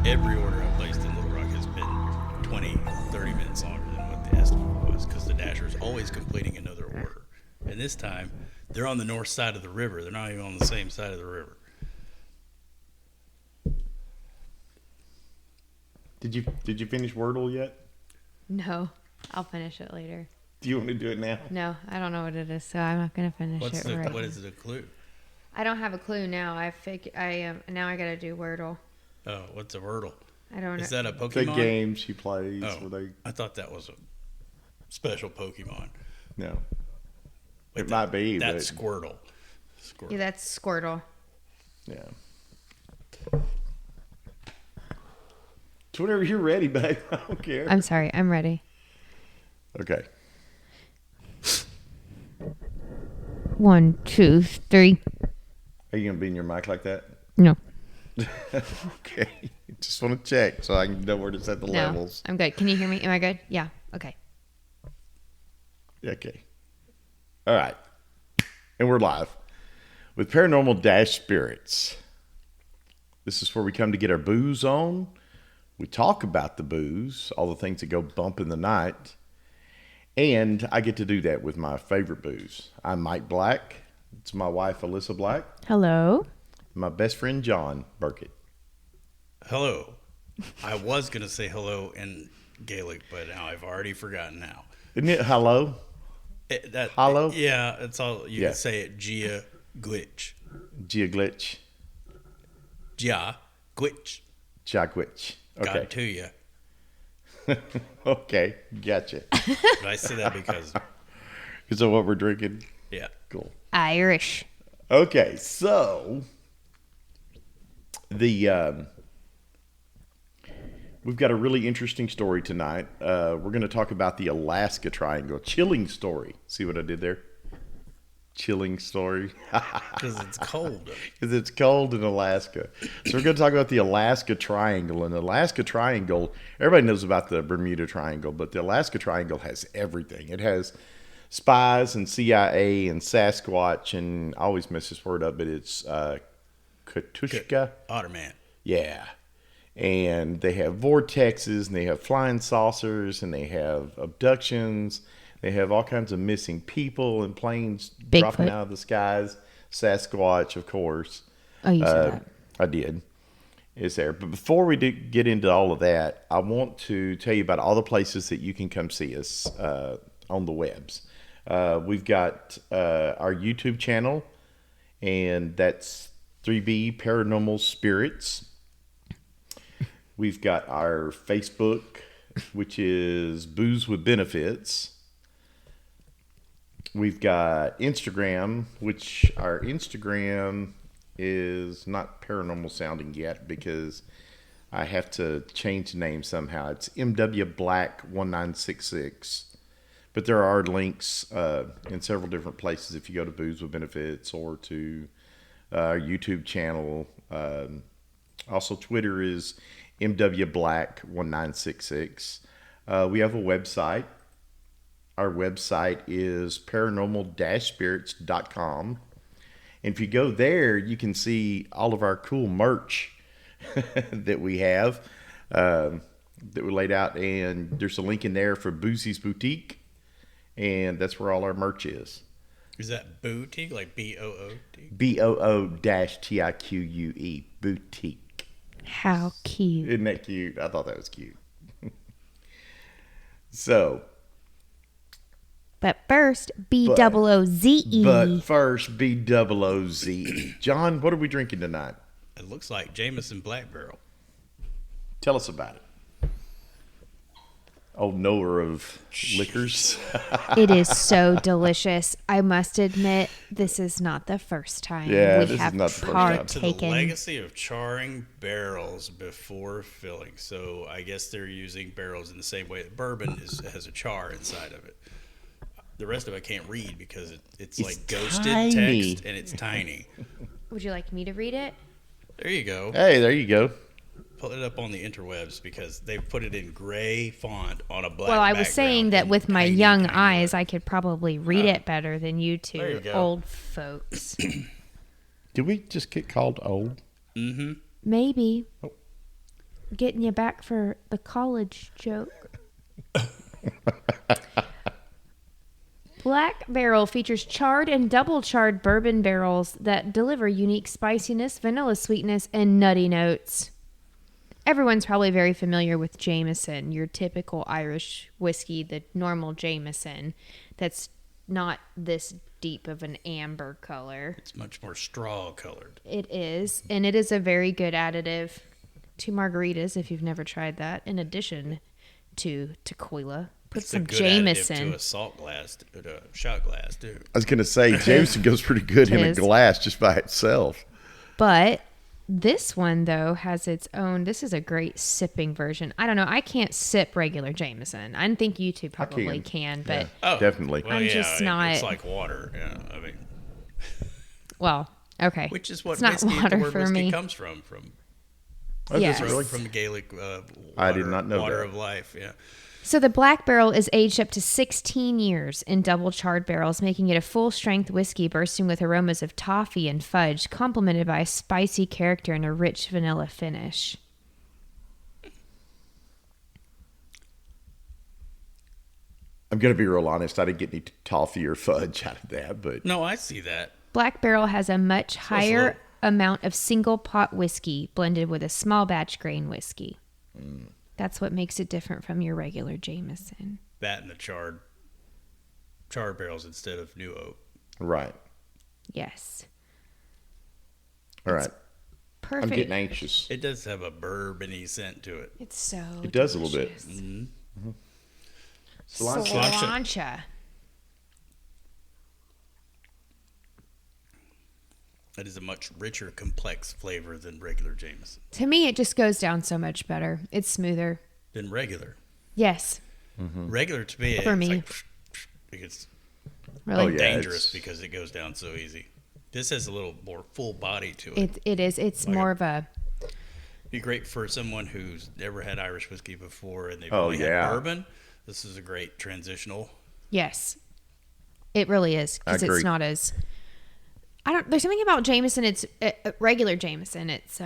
Every order I placed in Little Rock has been 20, 30 minutes longer than what the estimate was because the Dasher is always completing another order. And this time, they're on the north side of the river. They're not even on the same side of the river. Did you finish Wordle yet? No, I'll finish it later. Do you want to do it now? No, I don't know what it is, so I'm not gonna finish What right. is the clue? I don't have a clue now. Now I gotta do Wordle. Oh, what's a Wordle? I don't know. Is that a Pokemon? The game she plays. Oh, where they... I thought that was a special Pokemon. No. It might be. That's Squirtle. Yeah, that's Squirtle. Yeah. It's whenever you're ready, babe. I don't care. I'm sorry. I'm ready. Okay. 1, 2, 3. Are you going to be in your mic like that? No. Okay. Just want to check so I can know where to set the levels. I'm good. Can you hear me? Am I good? Yeah. Okay. Okay. All right. And we're live with Paranormal Spirits. This is where we come to get our booze on. We talk about the booze, all the things that go bump in the night. And I get to do that with my favorite booze. I'm Mike Black. It's my wife, Alyssa Black. Hello. My best friend, John Burkett. Hello. I was going to say hello in Gaelic, but now I've already forgotten now. Isn't it hello? Hello? Yeah, it's all. You can say it Gia Glitch. Gia Glitch. Gia Glitch. Gia Glitch. Okay. Got to you. Okay, gotcha. But I say that because. Because of what we're drinking? Yeah. Cool. Irish. Okay, so we've got a really interesting story tonight. We're going to talk about the Alaska Triangle. Chilling story. See what I did there? Chilling story. Because it's cold. Because it's cold in Alaska. So we're going to talk about the Alaska Triangle. And the Alaska Triangle, everybody knows about the Bermuda Triangle, but the Alaska Triangle has everything. It has Spies and CIA and Sasquatch, and I always mess this word up, but it's KushTaka. Otterman. Yeah. And they have vortexes, and they have flying saucers, and they have abductions. They have all kinds of missing people and planes dropping out of the skies. Sasquatch, of course. Oh, you said that. I did. It's there. But before we get into all of that, I want to tell you about all the places that you can come see us on the webs. We've got our YouTube channel, and that's 3B Paranormal Spirits. We've got our Facebook, which is Booze with Benefits. We've got Instagram, which our Instagram is not paranormal sounding yet because I have to change the name somehow. It's MW Black 1966. But there are links in several different places if you go to Booze with Benefits or to our YouTube channel. Also, Twitter is MW Black 1966. We have a website. Our website is paranormal-spirits.com. And if you go there, you can see all of our cool merch that we have that we laid out. And there's a link in there for Boozy's Boutique. And that's where all our merch is. Is that boutique? Like B-O-O-T? B-O-O-T-I-Q-U-E. Boutique. How cute. Isn't that cute? I thought that was cute. So. But first, B-O-O-Z-E. But first, B-O-O-Z-E. John, what are we drinking tonight? It looks like Jameson Black Barrel. Tell us about it. Old knower of liquors. It is so delicious. I must admit, this is not the first time we this have is not the first time. To the legacy of charring barrels before filling. So I guess they're using barrels in the same way that bourbon has a char inside of it. The rest of it I can't read because it's like ghosted tiny. text and it's tiny. Would you like me to read it? There you go. Hey, there you go. Pull it up on the interwebs because they've put it in gray font on a black Well, I was saying that with my young eyes, I could probably read it better than you two old folks. Did we just get called old? Mm-hmm. Maybe. Oh. getting you back for the college joke. Black Barrel features charred and double charred bourbon barrels that deliver unique spiciness, vanilla sweetness, and nutty notes. Everyone's probably very familiar with Jameson, your typical Irish whiskey, the normal Jameson. That's not this deep of an amber color. It's much more straw colored. It is, and it is a very good additive to margaritas if you've never tried that, in addition to tequila. Put It's some a good Jameson. additive to a salt glass, a shot glass, too. I was going to say, Jameson goes pretty good in a is. glass just by itself. But this one, though, has its own. This is a great sipping version. I don't know. I can't sip regular Jameson. I think you two probably can, but Yeah, definitely. Well, I'm just not- It's like water. Yeah, I mean, well, okay. which is what it's not whiskey, the water word for whiskey me. comes from. Oh, Yes. does it really? From the Gaelic water, I did not know water that. of life. Yeah. So the Black Barrel is aged up to 16 years in double charred barrels, making it a full-strength whiskey bursting with aromas of toffee and fudge, complemented by a spicy character and a rich vanilla finish. I'm going to be real honest. I didn't get any toffee or fudge out of that, but No, I see that. Black Barrel has a much higher low. amount of single pot whiskey blended with a small batch grain whiskey. That's what makes it different from your regular Jameson. That and the charred barrels instead of new oak. right. Yes. All right. Perfect. I'm getting anxious. It does have a bourbony scent to it. It's so It does a little bit. delicious. Mm-hmm. Sláinte. It is a much richer, complex flavor than regular Jameson. To me, it just goes down so much better. It's smoother. Than regular. Yes. Regular to me, For it's me. like, it gets Really. Oh, yeah. dangerous it's- because it goes down so easy. This has a little more full body to it. It is. It's Like more a- of a. Be great for someone who's never had Irish whiskey before and they've Oh, only yeah. had bourbon. This is a great transitional. Yes. It really is. I Because agree. it's not as. I don't. There's something about Jameson. It's regular Jameson. It's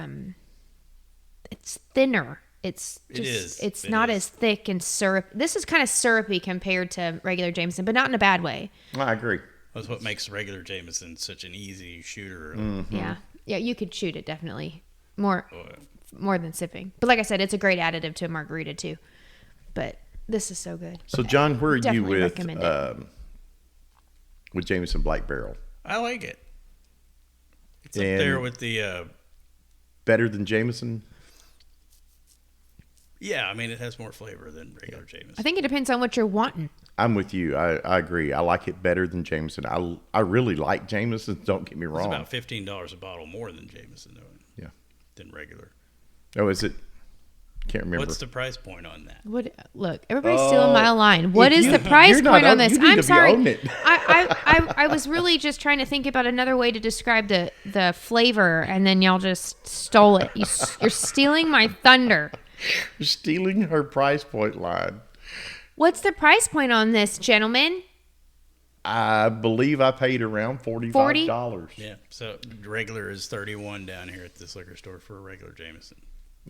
thinner. It's It just, is. It's It not is. as thick and syrup. This is kind of syrupy compared to regular Jameson, but not in a bad way. I agree. That's what makes regular Jameson such an easy shooter. Yeah. Yeah. You could shoot it definitely more Oh, than sipping. But like I said, it's a great additive to a margarita too. But this is so good. So, John, where are you Definitely with recommend it. Jameson Black Barrel? I like it. It's up And- there with the, Better than Jameson? yeah, I mean, it has more flavor than regular Jameson. I think it depends on what you're wanting. I'm with you. I agree. I like it better than Jameson. I really like Jameson. Don't get me It's wrong. about $15 a bottle more than Jameson, though, Yeah. than regular. Oh, is it? Can't remember. What's the price point on that? What? Look, everybody's stealing my line. What is you- the price you're not point on own- this? you need I'm to be sorry. own it. I was really just trying to think about another way to describe the flavor, and then y'all just stole it. You're stealing my thunder. You're stealing her price point line. What's the price point on this, gentlemen? I believe I paid around $45. Yeah, so regular is 31 down here at this liquor store for a regular Jameson.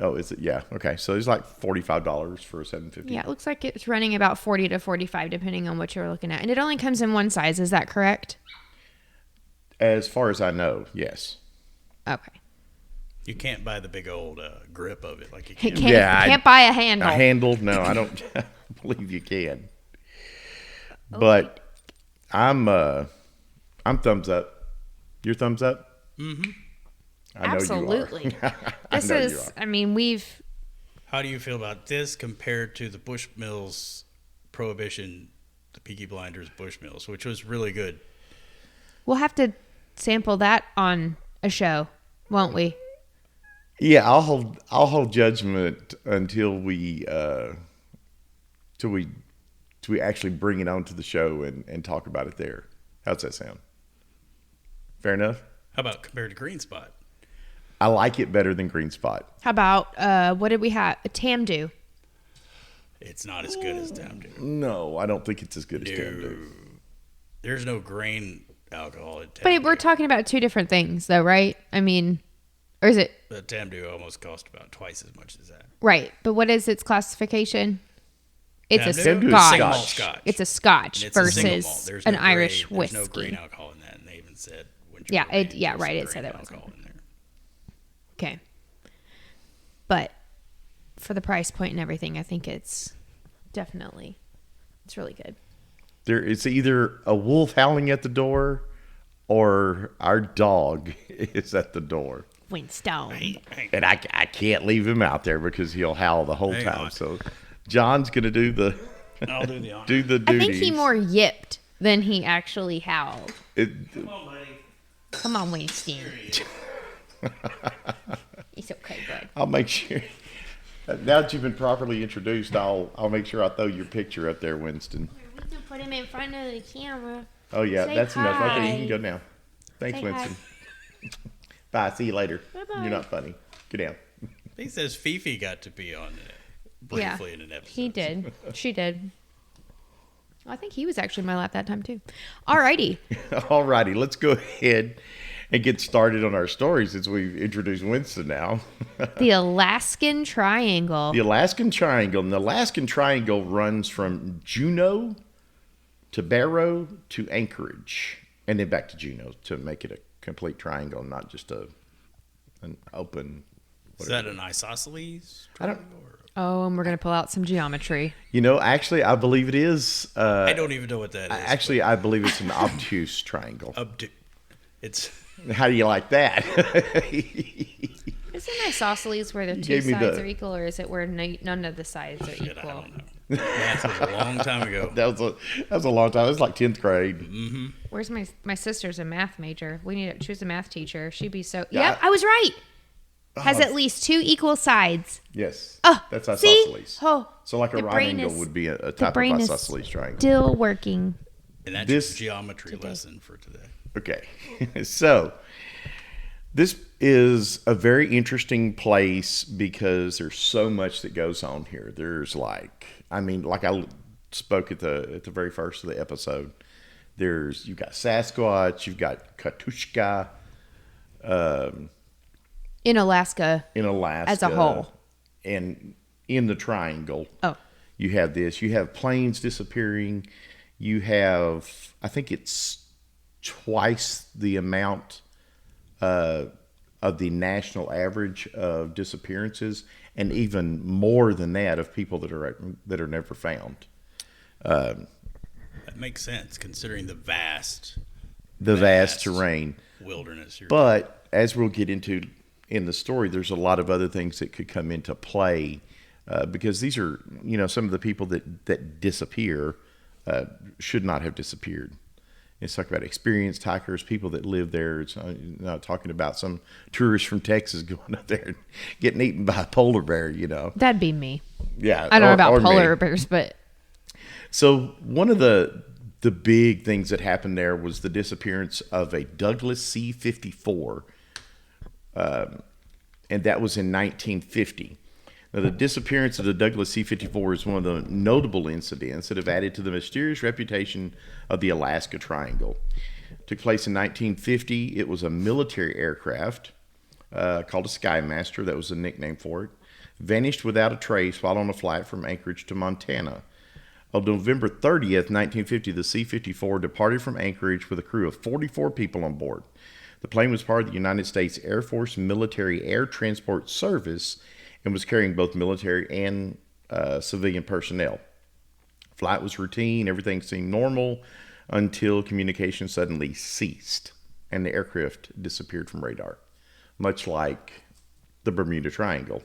Oh, is it? Yeah. Okay. So it's like $45 for a 750. Yeah, it looks like it's running about 40 to 45, depending on what you're looking at, and it only comes in one size. Is that correct? As far as I know, yes. Okay. You can't buy the big old grip of it like you You can. can't, Yeah, you can't buy a handle. A handle? No, I don't believe you can. But I'm thumbs up. Your thumbs up? Mm-hmm. I know Absolutely. you are. This know you is, are. I mean, we've How do you feel about this compared to the Bushmills prohibition, the Peaky Blinders Bushmills, which was really good? we'll have to sample that on a show, won't we? Yeah, I'll hold judgment until we actually bring it onto the show and talk about it there. How's that sound? Fair enough. How about compared to Green Spot? I like it better than Green Spot. How about what did we have? A Tamdu. It's not as good as Down Dew. No, I don't think it's as good as No. Tamdu. There's no grain alcohol in Down But Dew. we're talking about two different things, though, right? I mean, Or is it The Tamdu almost cost about twice as much as that. right? But what is its classification? It's a Tamdu is Scotch. single malt Scotch. It's a Scotch And it's a single malt. versus There's an no Irish grain, whiskey. There's no grain alcohol in that, and they even said when you Yeah, go in, right. there's It said grain there wasn't. alcohol in there. Okay. But for the price point and everything, I think it's really good. It's either a wolf howling at the door or our dog is at the door. Winston. Hey, And I can't leave him out there because he'll howl the whole Hang time. on. So John's going to do the I'll do the honor. do the I duties. think he more yipped than he actually howled. Come on, buddy. Come on, Winston. It's okay, bud. I'll make sure. Now that you've been properly introduced, I'll make sure I throw your picture up there, Winston. We can put him in front of the camera. Oh yeah, Say that's enough. Okay, you hi. can go now. Thanks, Say Winston. Bye. See you later. Bye-bye. You're not funny. Get down. I think it says Fifi got to be on it briefly in an episode. He did. She did. I think he was actually in my lap that time too. Alrighty. Alrighty, let's go ahead and get started on our stories since we've introduced Winston now. The Alaskan Triangle. The Alaskan Triangle. And the Alaskan Triangle runs from Juneau to Barrow to Anchorage, and then back to Juneau to make it a complete triangle, not just an open. Is that an isosceles? I don't- triangle, or- Oh, and we're going to pull out some geometry. You know, actually, I believe it is. I don't even know what that is. Actually, I believe it's an obtuse triangle. It's How do you like that? Is it isosceles where the two gave me sides the- are equal, or is it where none of the sides are shit, I equal? don't know. That was a long time ago. that was a long time. It was like 10th grade. Where's my sister's a math major? She was a math teacher. She'd be so. Yeah. Yep, I was right. Has at least two equal sides. Yes. Oh, That's see? isosceles. Oh, So like a the right brain angle is- would be a the type of brain is isosceles triangle. still working. And that's This- your geometry lesson for today. Okay. So this is a very interesting place because there's so much that goes on here. There's like I spoke at the very first of the episode. You've got Sasquatch, you've got KushTaka In Alaska. in Alaska As a whole. and in the triangle. Oh, You have this. You have planes disappearing. You have, I think it's twice the amount of the national average of disappearances, and even more than that of people that are never found. That makes sense considering the vast Vast terrain. wilderness here. But as we'll get into in the story, there's a lot of other things that could come into play because these are, some of the people that disappear should not have disappeared. It's talking about experienced hikers, people that live there. It's not talking about some tourists from Texas going up there and getting eaten by a polar bear, that'd be me. Yeah, I don't know or about me. polar bears, but So one of the big things that happened there was the disappearance of a Douglas C-54, and that was in 1950. Now, the disappearance of the Douglas C-54 is one of the notable incidents that have added to the mysterious reputation of the Alaska Triangle. It took place in 1950. It was a military aircraft called a Skymaster. That was the nickname for it. Vanished without a trace while on a flight from Anchorage to Montana. On November 30th, 1950, the C-54 departed from Anchorage with a crew of 44 people on board. The plane was part of the United States Air Force Military Air Transport Service and was carrying both military and civilian personnel. Flight was routine, everything seemed normal until communication suddenly ceased and the aircraft disappeared from radar, much like the Bermuda Triangle.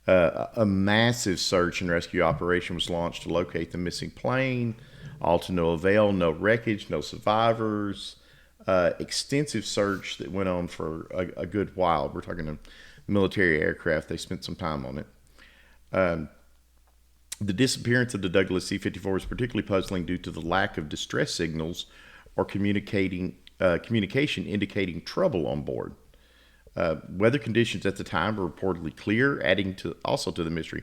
A massive search and rescue operation was launched to locate the missing plane, all to no avail, no wreckage, no survivors. Extensive search that went on for a good while. We're talking a military aircraft. They spent some time on it. The disappearance of the Douglas C-54 is particularly puzzling due to the lack of distress signals or communication indicating trouble on board. Weather conditions at the time were reportedly clear, adding also to the mystery.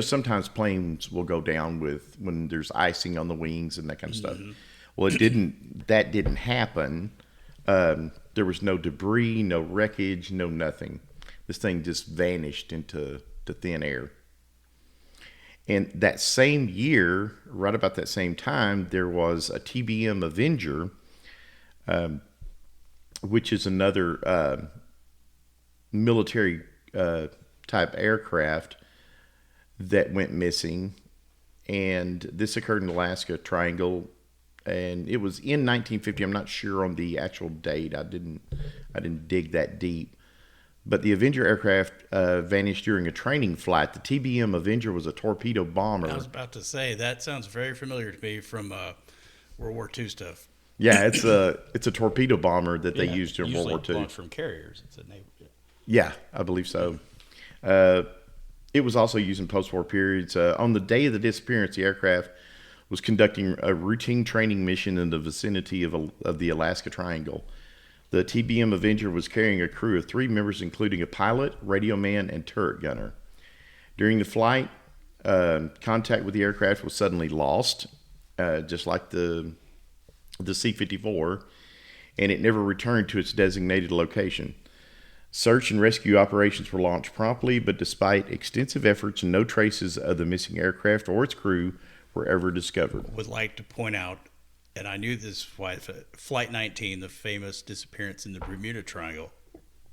Sometimes planes will go down when there's icing on the wings and that kind of stuff. Well, that didn't happen. There was no debris, no wreckage, no nothing. This thing just vanished into thin air. And that same year, right about that same time, there was a TBM Avenger, which is another military type aircraft that went missing. And this occurred in Alaska Triangle, and it was in 1950. I'm not sure on the actual date. I didn't dig that deep. But the Avenger aircraft vanished during a training flight. The TBM Avenger was a torpedo bomber. I was about to say, that sounds very familiar to me from World War II stuff. Yeah, it's a torpedo bomber that they used in World War II. Launched from carriers. It's a naval. Yeah, I believe so. It was also used in post-war periods. On the day of the disappearance, the aircraft was conducting a routine training mission in the vicinity of the Alaska Triangle. The TBM Avenger was carrying a crew of 3 members, including a pilot, radio man, and turret gunner. During the flight, contact with the aircraft was suddenly lost, just like the C-54, and it never returned to its designated location. Search and rescue operations were launched promptly, but despite extensive efforts, no traces of the missing aircraft or its crew were ever discovered. Would like to point out, and I knew this, Flight 19, the famous disappearance in the Bermuda Triangle,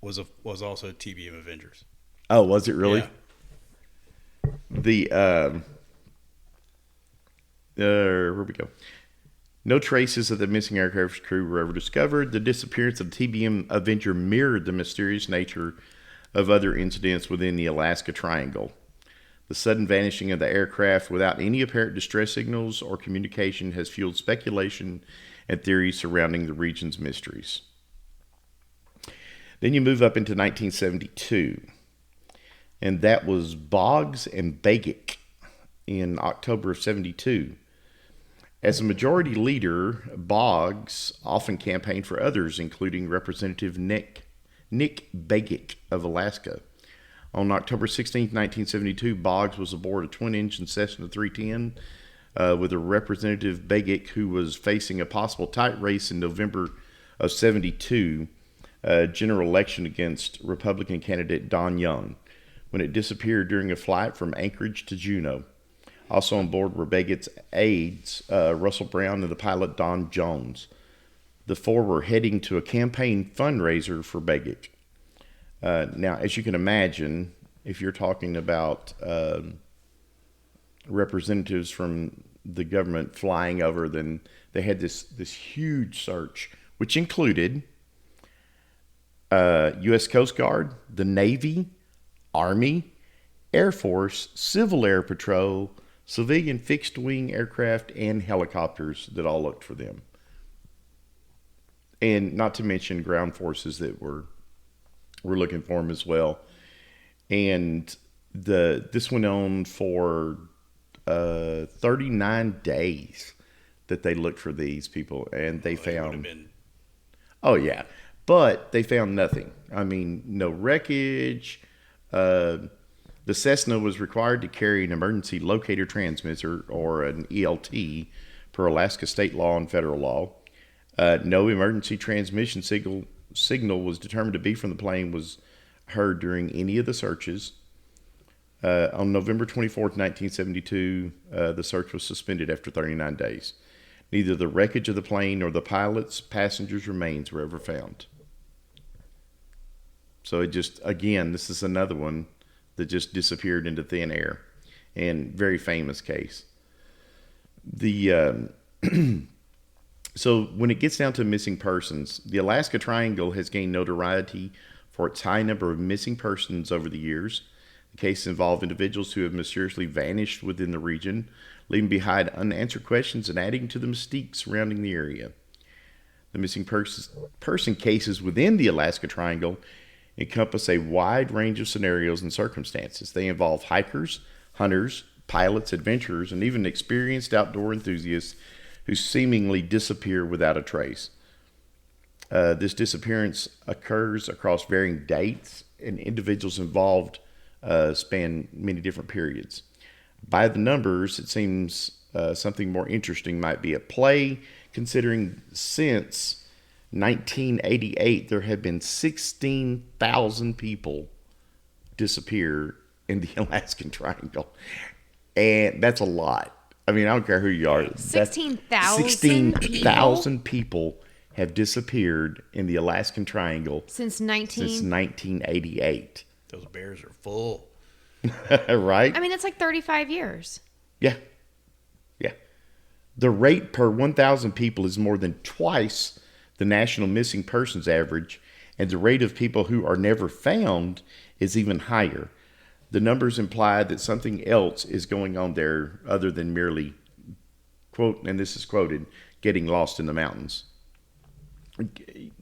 was also TBM Avengers. Oh, was it really? Yeah. Where we go? No traces of the missing aircraft's crew were ever discovered. The disappearance of the TBM Avenger mirrored the mysterious nature of other incidents within the Alaska Triangle. The sudden vanishing of the aircraft without any apparent distress signals or communication has fueled speculation and theories surrounding the region's mysteries. Then you move up into 1972, and that was Boggs and Begich in October of 72. As a majority leader, Boggs often campaigned for others, including Representative Nick Begich of Alaska. On October 16, 1972, Boggs was aboard a twin-engine Cessna 310 with a Representative Begich, who was facing a possible tight race in November of 72 general election against Republican candidate Don Young, when it disappeared during a flight from Anchorage to Juneau. Also on board were Begich's aides, Russell Brown and the pilot Don Jones. The 4 were heading to a campaign fundraiser for Begich. Now, as you can imagine, if you're talking about representatives from the government flying over, then they had this huge search, which included U.S. Coast Guard, the Navy, Army, Air Force, Civil Air Patrol, civilian fixed-wing aircraft, and helicopters that all looked for them. And not to mention ground forces that were looking for them as well. And this went on for 39 days that they looked for these people, and they found. Oh yeah, but they found nothing. I mean, no wreckage. The Cessna was required to carry an emergency locator transmitter, or an ELT, per Alaska state law and federal law. No emergency transmission signal was determined to be from the plane was heard during any of the searches. On November 24th, 1972, the search was suspended after 39 days. Neither the wreckage of the plane nor the pilot's passengers' remains were ever found. So it just, again, this is another one that just disappeared into thin air, and very famous case. So when it gets down to missing persons, the Alaska Triangle has gained notoriety for its high number of missing persons over the years. The cases involve individuals who have mysteriously vanished within the region, leaving behind unanswered questions and adding to the mystique surrounding the area. The missing person cases within the Alaska Triangle encompass a wide range of scenarios and circumstances. They involve hikers, hunters, pilots, adventurers, and even experienced outdoor enthusiasts who seemingly disappear without a trace. This disappearance occurs across varying dates, and individuals involved span many different periods. By the numbers, it seems something more interesting might be at play, considering since 1988 there have been 16,000 people disappear in the Alaskan Triangle. And that's a lot. I mean, I don't care who you are. 16,000 16,000 people have disappeared in the Alaskan Triangle since 1988. Those bears are full. Right? I mean, that's like 35 years. Yeah. Yeah. The rate per 1,000 people is more than twice the national missing persons average, and the rate of people who are never found is even higher. The numbers imply that something else is going on there other than merely, quote, and this is quoted, getting lost in the mountains.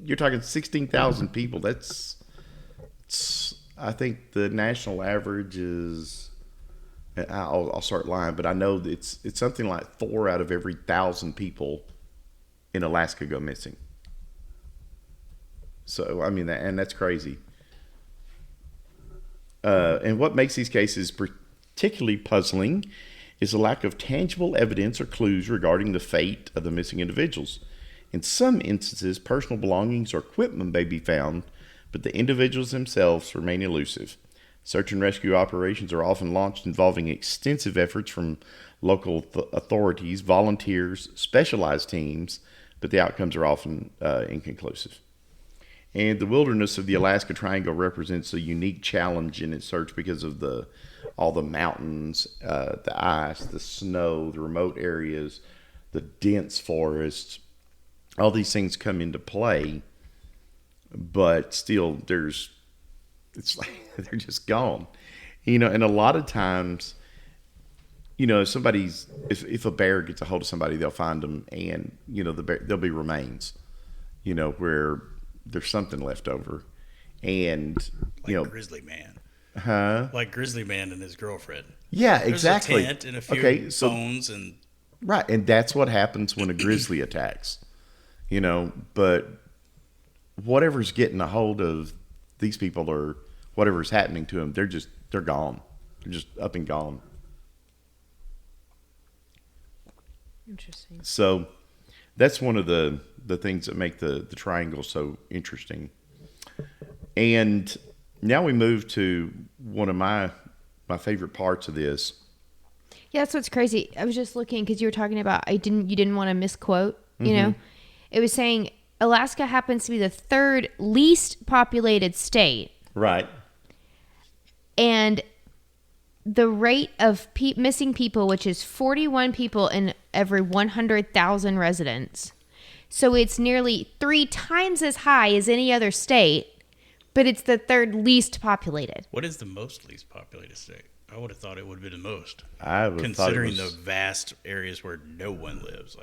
You're talking 16,000 people. I think the national average is, I'll start lying, but I know that it's something like 4 out of every 1,000 people in Alaska go missing. So, I mean, and that's crazy. And what makes these cases particularly puzzling is the lack of tangible evidence or clues regarding the fate of the missing individuals. In some instances, personal belongings or equipment may be found, but the individuals themselves remain elusive. Search and rescue operations are often launched involving extensive efforts from local authorities, volunteers, specialized teams, but the outcomes are often inconclusive. And the wilderness of the Alaska Triangle represents a unique challenge in its search because of all the mountains, the ice, the snow, the remote areas, the dense forests. All these things come into play, but still, it's like they're just gone. And a lot of times, if a bear gets a hold of somebody, they'll find them, and there'll be remains, where there's something left over, and Grizzly Man, like Grizzly Man and his girlfriend. Yeah, There's exactly. a tent and a few bones and right, and that's what happens when a grizzly attacks. But whatever's getting a hold of these people or whatever's happening to them, they're gone. They're just up and gone. Interesting. So that's one of the things that make the triangle so interesting. And now we move to one of my favorite parts of this. Yeah, that's what's crazy. I was just looking because you were talking about you didn't want to misquote. It was saying Alaska happens to be the third least populated state, Right. and the rate of missing people, which is 41 people in every 100,000 residents. So it's nearly 3 times as high as any other state, but it's the third least populated. What is the least populated state? I would have thought it would have been the most. Considering the vast areas where no one lives.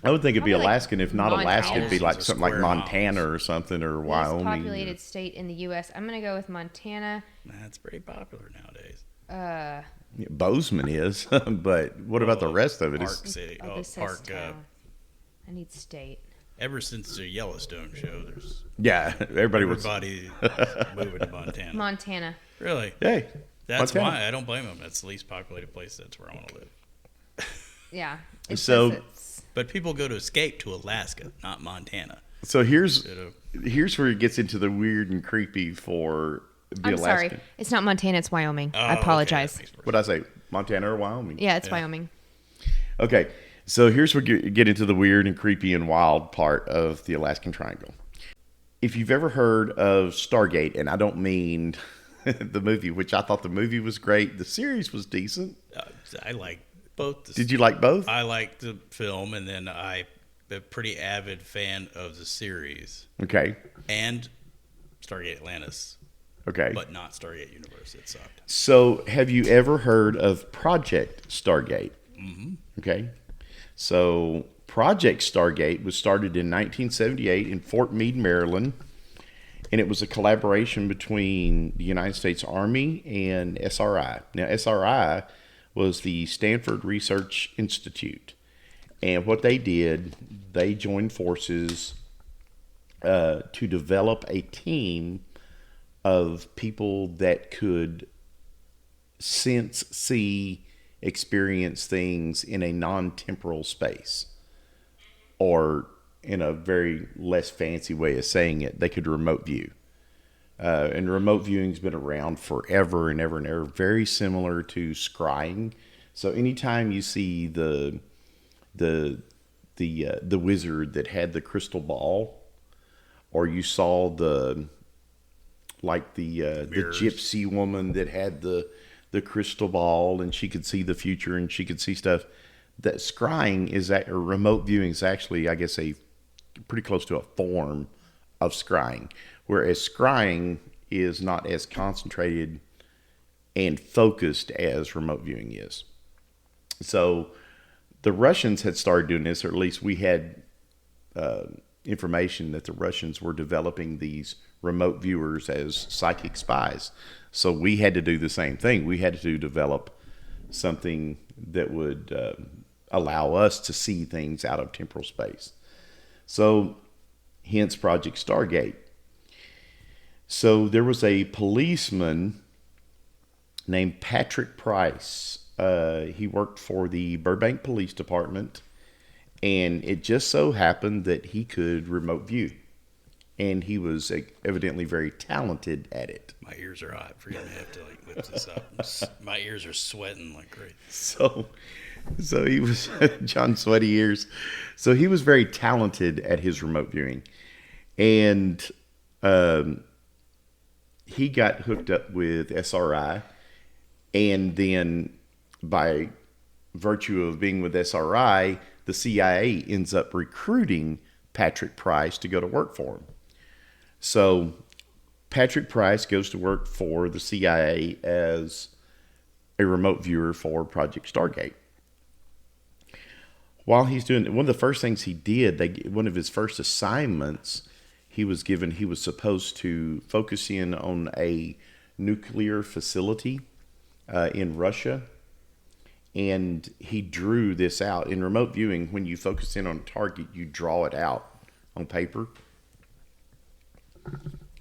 I would think it'd be Probably Alaskan. If not Montana. Alaska, it'd be like Thousands of something like square Montana miles. or something, or Least Wyoming. populated state in the U.S. I'm going to go with Montana. That's pretty popular nowadays. Yeah, Bozeman is, but what about the rest of it? Park City. This says Park. town. I need state. Ever since the Yellowstone show, there's everybody was. everybody moving to Montana. Montana. Really? Hey, That's Montana. why I don't blame them. That's the least populated place. That's where I want to live. Yeah. So- But people go to escape to Alaska, not Montana. So here's You where it gets into the weird and creepy for the I'm Alaskan. sorry. It's not Montana. It's Wyoming. Oh, I okay, apologize. that makes more What I say, Montana or Wyoming? Yeah, it's Wyoming. Okay, so here's where you get into the weird and creepy and wild part of the Alaskan Triangle. If you've ever heard of Stargate, and I don't mean the movie, which I thought the movie was great, the series was decent. I like both. Did you like both? I like the film, and then I'm a pretty avid fan of the series Okay, and Stargate Atlantis, okay. but not Stargate Universe. It sucked. So have you ever heard of Project Stargate? Mm-hmm. Okay. So Project Stargate was started in 1978 in Fort Meade, Maryland, and it was a collaboration between the United States Army and SRI. Now, SRI was the Stanford Research Institute, and what they did, they joined forces to develop a team of people that could sense, see, experience things in a non-temporal space, or in a very less fancy way of saying it, they could remote view. And remote viewing's been around forever and ever and ever. Very similar to scrying. So anytime you see the wizard that had the crystal ball, or you saw the gypsy woman that had the crystal ball and she could see the future and she could see stuff. That scrying or remote viewing is actually, I guess, a pretty close to a form of scrying, whereas scrying is not as concentrated and focused as remote viewing is. So the Russians had started doing this, or at least we had information that the Russians were developing these remote viewers as psychic spies. So we had to do the same thing. We had to develop something that would allow us to see things out of temporal space. So hence Project Stargate. So there was a policeman named Patrick Price. He worked for the Burbank Police Department, and it just so happened that he could remote view. And he was evidently very talented at it. My ears are hot. Forgive me, I have to lift this up. My ears are sweating like crazy. So he was John Sweaty Ears. So he was very talented at his remote viewing, and he got hooked up with SRI, and then by virtue of being with SRI, the CIA ends up recruiting Patrick Price to go to work for him. So Patrick Price goes to work for the CIA as a remote viewer for Project Stargate. While he's doing one of the first things he did, one of his first assignments he was supposed to focus in on a nuclear facility in Russia. And he drew this out. In remote viewing, when you focus in on a target, you draw it out on paper.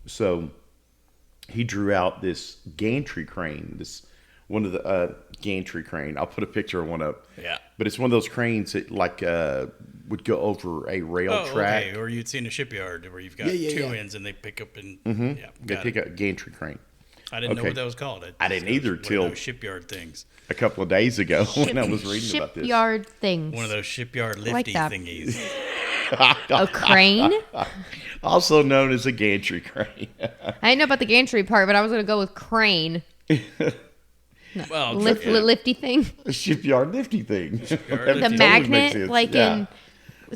So he drew out this gantry crane, one of the gantry crane. I'll put a picture of one up. Yeah. But it's one of those cranes that would go over a rail track. Okay. Or you'd see in a shipyard where you've got two ends and they pick up and They pick up gantry crane. I didn't know what that was called. I didn't either till shipyard things. A couple of days ago when I was reading about this. Shipyard things. One of those shipyard lifty thingies. A crane? Also known as a gantry crane. I didn't know about the gantry part, but I was going to go with crane. Well, lifty thing? A shipyard lifty thing. The magnet, in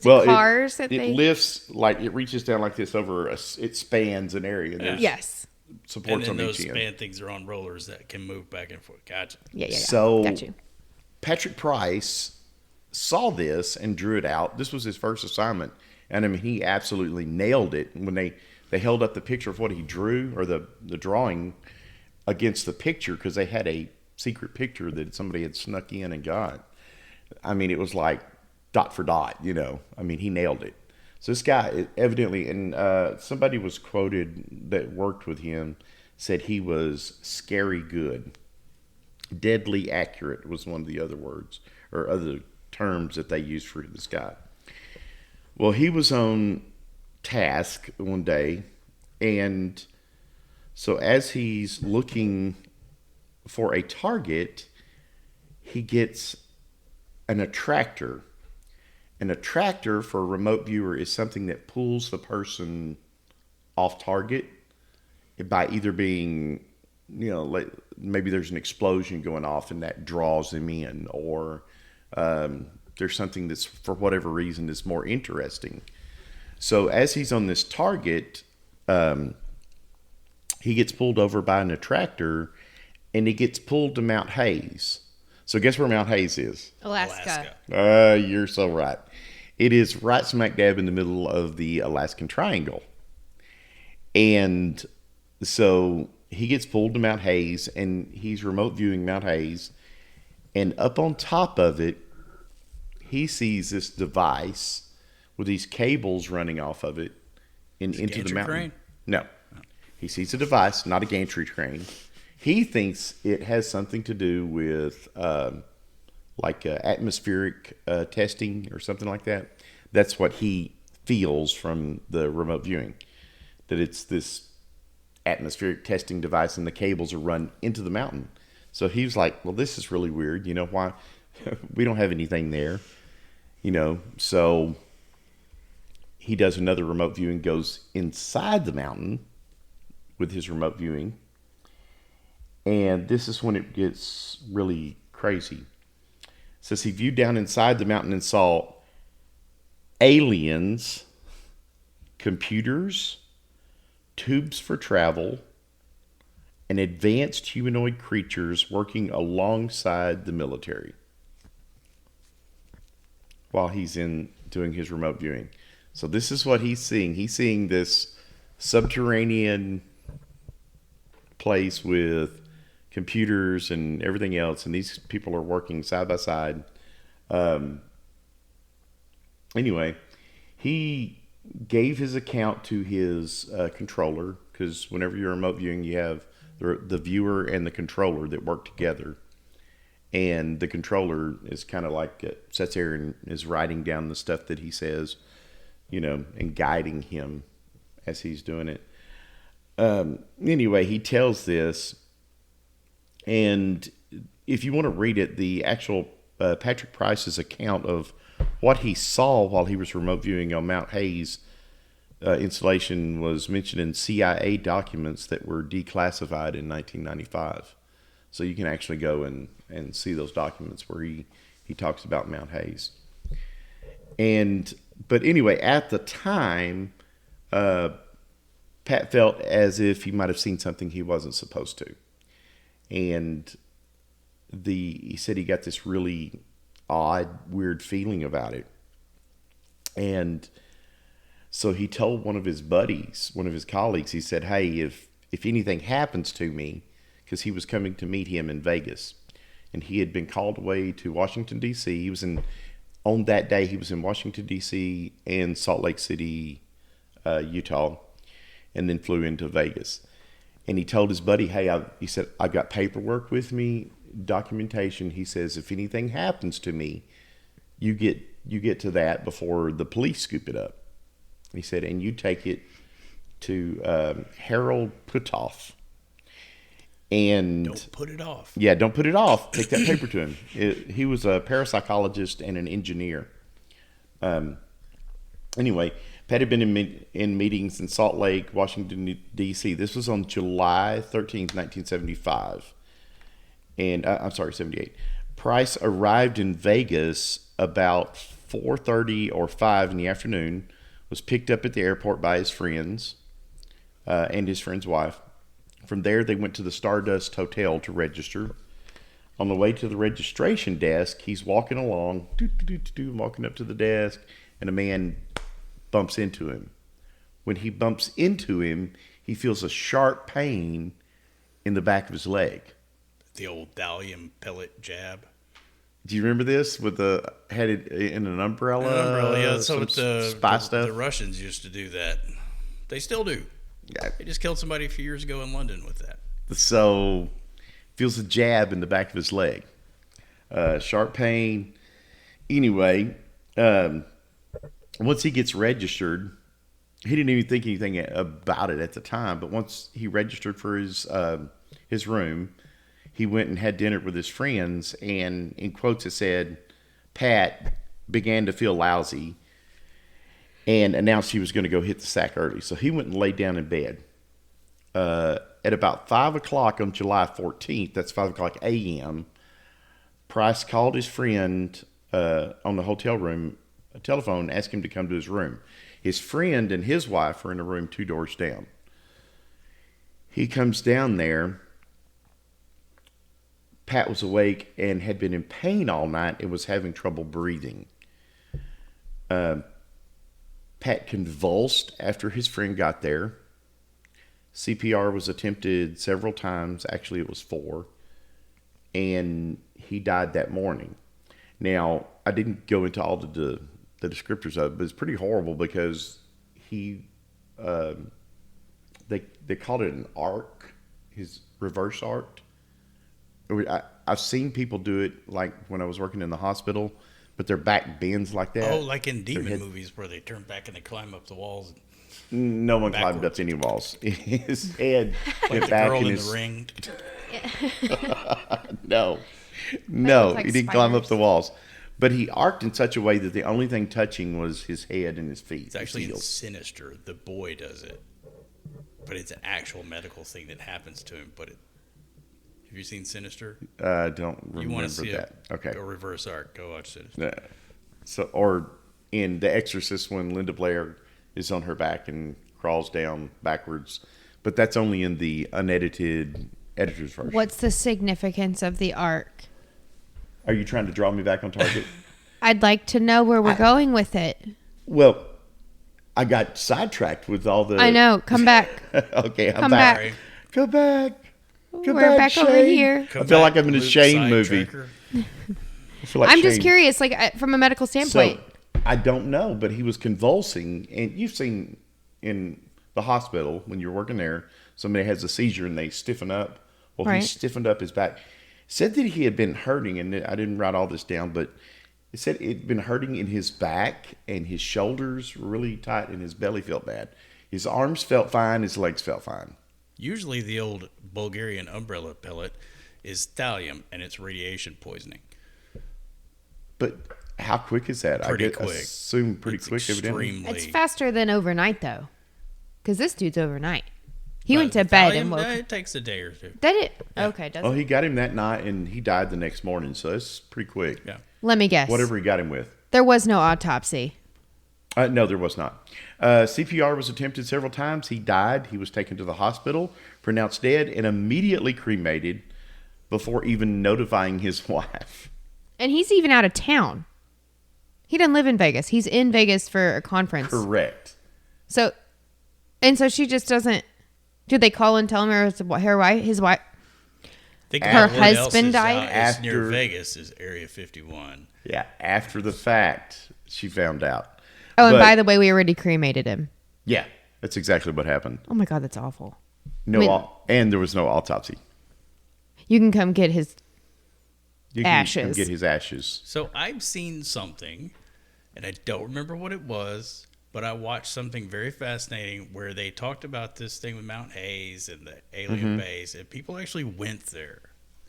cars that it lifts, it reaches down like this over it spans an area. Yeah. Yes. Supports and then on those each end. span things are on rollers that can move back and forth. Gotcha. Yeah. So got you. Patrick Price saw this and drew it out. This was his first assignment, and I mean he absolutely nailed it. When they held up the picture of what he drew, or the drawing against the picture, because they had a secret picture that somebody had snuck in and got. I mean, it was like dot for dot. I mean, he nailed it. So this guy evidently, and somebody was quoted that worked with him, said he was scary good. Deadly accurate was one of the other words or other terms that they used for this guy. Well, he was on task one day, and so as he's looking for a target, he gets an attractor. An attractor for a remote viewer is something that pulls the person off target by either being, maybe there's an explosion going off and that draws them in, or there's something that's, for whatever reason, is more interesting. So as he's on this target, he gets pulled over by an attractor, and he gets pulled to Mount Hayes. So guess where Mount Hayes is? Alaska. You're so right. It is right smack dab in the middle of the Alaskan Triangle. And so he gets pulled to Mount Hayes, and he's remote viewing Mount Hayes. And up on top of it, he sees this device with these cables running off of it into the mountain. Crane? No. He sees a device, not a gantry crane. He thinks it has something to do with atmospheric testing or something like that. That's what he feels from the remote viewing, that it's this atmospheric testing device, and the cables are run into the mountain. So he was like, well, this is really weird. Why? We don't have anything there. So he does another remote viewing, goes inside the mountain with his remote viewing. And this is when it gets really crazy. It says he viewed down inside the mountain and saw aliens, computers, tubes for travel, and advanced humanoid creatures working alongside the military while he's doing his remote viewing. So this is what he's seeing. He's seeing this subterranean place with computers and everything else, and these people are working side by side. Anyway, he gave his account to his controller, because whenever you're remote viewing, you have the viewer and the controller that work together. And the controller is kind of like sits there and is writing down the stuff that he says, and guiding him as he's doing it. Anyway, he tells this, and if you want to read it, the actual Patrick Price's account of what he saw while he was remote viewing on Mount Hayes installation was mentioned in CIA documents that were declassified in 1995. So you can actually go and see those documents where he talks about Mount Hayes. But anyway, at the time, Pat felt as if he might have seen something he wasn't supposed to. And he said he got this really odd, weird feeling about it. And so he told one of his buddies, one of his colleagues, he said, hey, if anything happens to me, because he was coming to meet him in Vegas, and he had been called away to Washington, D.C. On that day, he was in Washington, D.C. and Salt Lake City, Utah, and then flew into Vegas. And he told his buddy, hey, he said, I've got paperwork with me, documentation. He says, if anything happens to me, you get to that before the police scoop it up. He said, and you take it to Harold Putoff. And don't put it off. Yeah, don't put it off. Take that paper to him. He was a parapsychologist and an engineer. Anyway, Pat had been in meetings in Salt Lake, Washington, D.C. This was on July 13th, 1975. And I'm sorry, 78. Price arrived in Vegas about 4:30 or 5 in the afternoon, was picked up at the airport by his friends and his friend's wife. From there, they went to the Stardust Hotel to register. On the way to the registration desk, he's walking along, walking up to the desk, and a man bumps into him. When he bumps into him, he feels a sharp pain in the back of his leg. The old thallium pellet jab. Do you remember this? Had it in an umbrella? An umbrella, yeah. So with spy stuff? The Russians used to do that. They still do. Yeah. They just killed somebody a few years ago in London with that. So, feels a jab in the back of his leg. Sharp pain. Anyway, once he gets registered, he didn't even think anything about it at the time. But once he registered for his room, he went and had dinner with his friends. And in quotes, it said, Pat began to feel lousy and announced he was going to go hit the sack early. So he went and laid down in bed. At about 5 o'clock on July 14th, that's 5 o'clock a.m., Price called his friend on the hotel room telephone, asked him to come to his room. His friend and his wife were in a room 2 doors down. He comes down there. Pat was awake and had been in pain all night and was having trouble breathing. Pat convulsed after his friend got there. CPR was attempted several times. Actually, it was 4. And he died that morning. Now, I didn't go into all the descriptors of it, but it's pretty horrible because they called it an arc, his reverse arc. I've seen people do it like when I was working in the hospital, but their back bends like that. Oh, like in demon movies where they turn back and they climb up the walls. No one climbed up Backwards. any walls. His head Like went the back girl in in his... the ring. No, look like he didn't climb up spiders. the walls. But he arced in such a way that the only thing touching was his head and his feet. It's actually his in heels. Sinister. The boy does it. But it's an actual medical thing that happens to him. But have you seen Sinister? I don't You remember want to see that. Okay. a reverse arc? Go watch Sinister. Or in The Exorcist when Linda Blair is on her back and crawls down backwards. But that's only in the unedited editor's version. What's the significance of the arc? Are you trying to draw me back on target? I'd like to know where we're going with it. Well, I got sidetracked with all the... I know. Come back. Okay, I'm Come back. back. Come back. Come We're back over Shane. here. I feel like I'm in a Luke Shane movie. Sidetracker. I feel like I'm just Shane. curious, like from a medical standpoint. So, I don't know, but he was convulsing. And you've seen in the hospital when you're working there, somebody has a seizure and they stiffen up. Well, Right. he stiffened up his back. Said that he had been hurting, and I didn't write all this down, but it said it had been hurting in his back and his shoulders were really tight and his belly felt bad. His arms felt fine, his legs felt fine. Usually the old Bulgarian umbrella pellet is thallium, and it's radiation poisoning. But how quick is that? Pretty I quick. assume pretty It's quick, evidently. extremely. It's faster than overnight, though. Because this dude's overnight. He But went to bed and thallium, woke. It takes a day or two. Did it? Okay, does Oh, it? he got him that night, and he died the next morning, so that's pretty quick. Yeah. Let me guess. Whatever he got him with. There was no autopsy. No, there was not. CPR was attempted several times. He died. He was taken to the hospital, pronounced dead, and immediately cremated before even notifying his wife. And he's even out of town. He doesn't live in Vegas. He's in Vegas for a conference. Correct. So she just doesn't. Did they call and tell him his wife? Think Her about what else husband is died? out- is near After- Vegas is Area 51. Yeah, after the fact, she found out. Oh, and But- by the way, we already cremated him. Yeah, that's exactly what happened. Oh my God, that's awful. No, Wait. and there was no autopsy. You can come get his. You can come Ashes. get his ashes. So I've seen something, and I don't remember what it was, but I watched something very fascinating where they talked about this thing with Mount Hayes and the alien base, and people actually went there.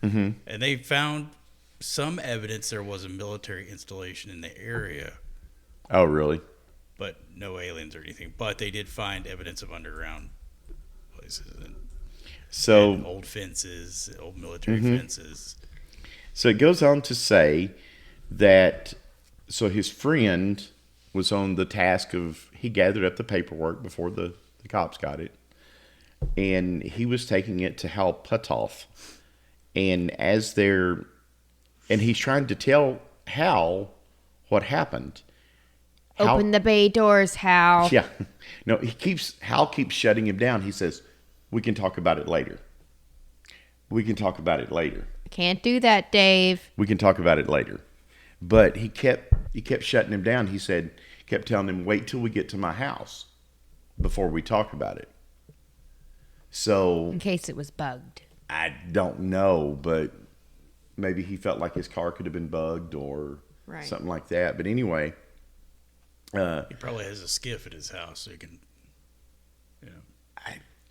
Mm-hmm. And they found some evidence there was a military installation in the area, Oh, really? but no aliens or anything. But they did find evidence of underground places and So, old fences, old military Mm-hmm. fences. so it goes on to say that so his friend was on the task of he gathered up the paperwork before the cops got it, and he was taking it to Hal Puthoff, and he's trying to tell Hal what happened. Hal- Open the bay doors, Hal. Yeah. No, Hal keeps shutting him down. He says, "We can talk about it later. We can talk about it later. Can't do that, Dave. We can talk about it later." But he kept shutting him down. He kept telling him, "Wait till we get to my house before we talk about it." So In case it was bugged. I don't know, but maybe he felt like his car could have been bugged or Right. something like that. But anyway, He probably has a skiff at his house, so he can,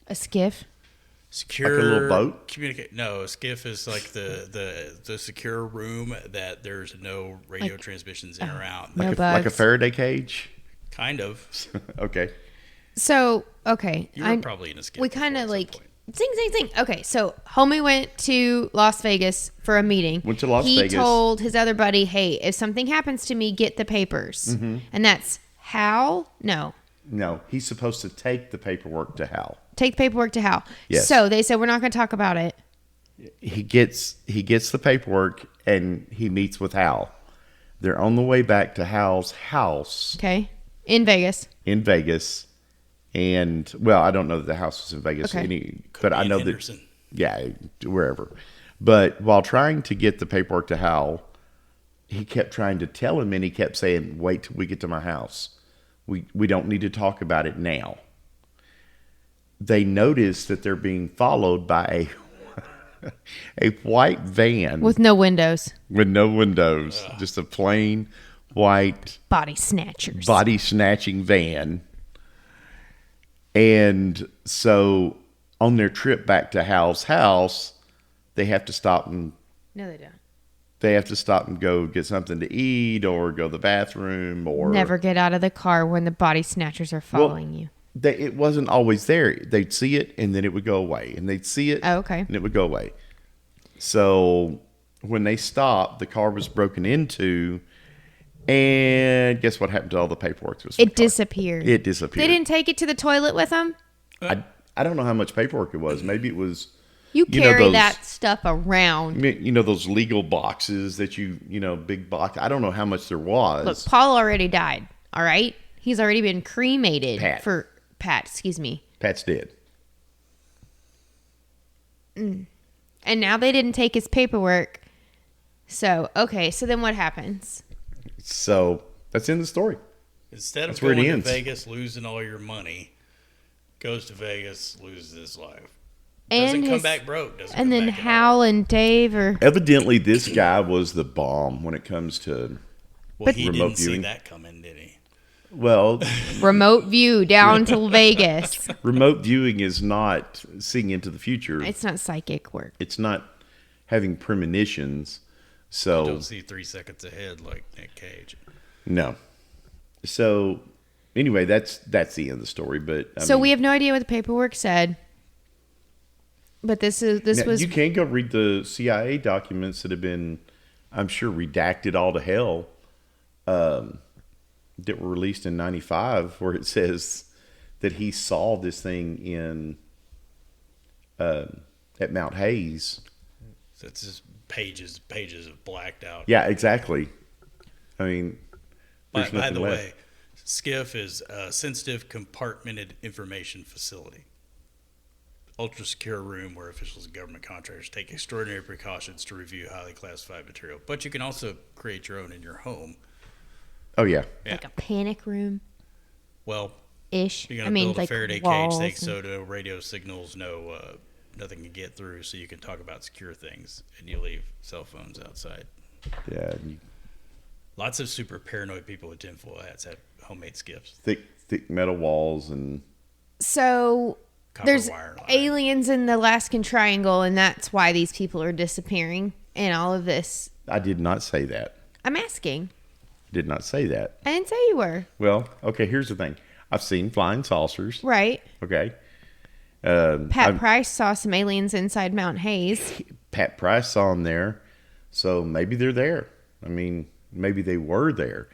A skiff. secure Like a little boat? Communicate. No, a skiff is like the secure room that there's no radio Like- transmissions in or out. No like a bugs. Faraday cage. Kind of. Okay. So, okay. You were probably in a skiff. We before kind at of some like point. zing. Okay, so homie went to Las Vegas for a meeting. Went to Las he Vegas. told his other buddy, "Hey, if something happens to me, get the papers." Mm-hmm. And that's Hal. No, No, he's supposed to take the paperwork to Hal. take the paperwork to Hal. Yes. So they said we're not going to talk about it. He gets the paperwork and he meets with Hal. They're on the way back to Hal's house Okay, in Vegas. in Vegas, and well, I don't know that the house was in Vegas, Okay. but I In know that Henderson. yeah, wherever. But while trying to get the paperwork to Hal, he kept trying to tell him, and he kept saying, "Wait till we get to my house. We don't need to talk about it now." They notice that they're being followed by a white van With no windows. with no windows, just a plain white Body snatchers. body snatching van. And so on their trip back to Hal's house, they have to stop and No, they don't. Go get something to eat or go to the bathroom or Never get out of the car when the body snatchers are following you. It wasn't always there. They'd see it and then it would go away, and they'd see it Okay. and it would go away. So when they stopped, the car was broken into, and guess what happened to all the paperwork? It disappeared. It disappeared. They didn't take it to the toilet with them? I don't know how much paperwork it was. Maybe it was. You know, carry those- that stuff around. Those legal boxes that big box. I don't know how much there was. Look, Paul already died, all right? He's already been cremated. Pat, excuse me. Pat's dead. And now they didn't take his paperwork. So, okay, so then what happens? So that's in the story. Instead of That's where it going to ends. Vegas, losing all your money, goes to Vegas, loses his life. And Doesn't come back broke. Doesn't And come then back at Hal and Dave are... Evidently, this guy was the bomb when it comes to. Well, he remote didn't see viewing. that coming, did he? Well, remote view down to Vegas. remote viewing is not seeing into the future. It's not psychic work. It's not having premonitions. So Don't see 3 seconds ahead like Nick Cage. no. So anyway, that's the end of the story. But We have no idea what the paperwork said. But this was... You can go read the CIA documents that have been, I'm sure, redacted all to hell. That were released in '95, where it says that he saw this thing in at Mount Hayes. So it's just pages of blacked out. Yeah, exactly. I mean, there's By nothing the left. way, SCIF is a sensitive compartmented information facility. Ultra secure room where officials and government contractors take extraordinary precautions to review highly classified material. But you can also create your own in your home. Oh yeah, like a panic room Well, ish. you're going to build a like Faraday cage walls thing and- so no radio signals, nothing can get through, so you can talk about secure things, and you leave cell phones outside. yeah. Lots of super paranoid people with tinfoil hats have homemade skiffs. Thick metal walls and So Copper there's wire line. aliens in the Alaskan Triangle, and that's why these people are disappearing and all of this. I did not say that. I'm asking. Did not say that. I didn't say you were. Well, okay. Here's the thing. I've seen flying saucers. Right. Okay. Pat Price saw some aliens inside Mount Hayes. Pat Price saw them there, so maybe they're there. I mean, maybe they were there.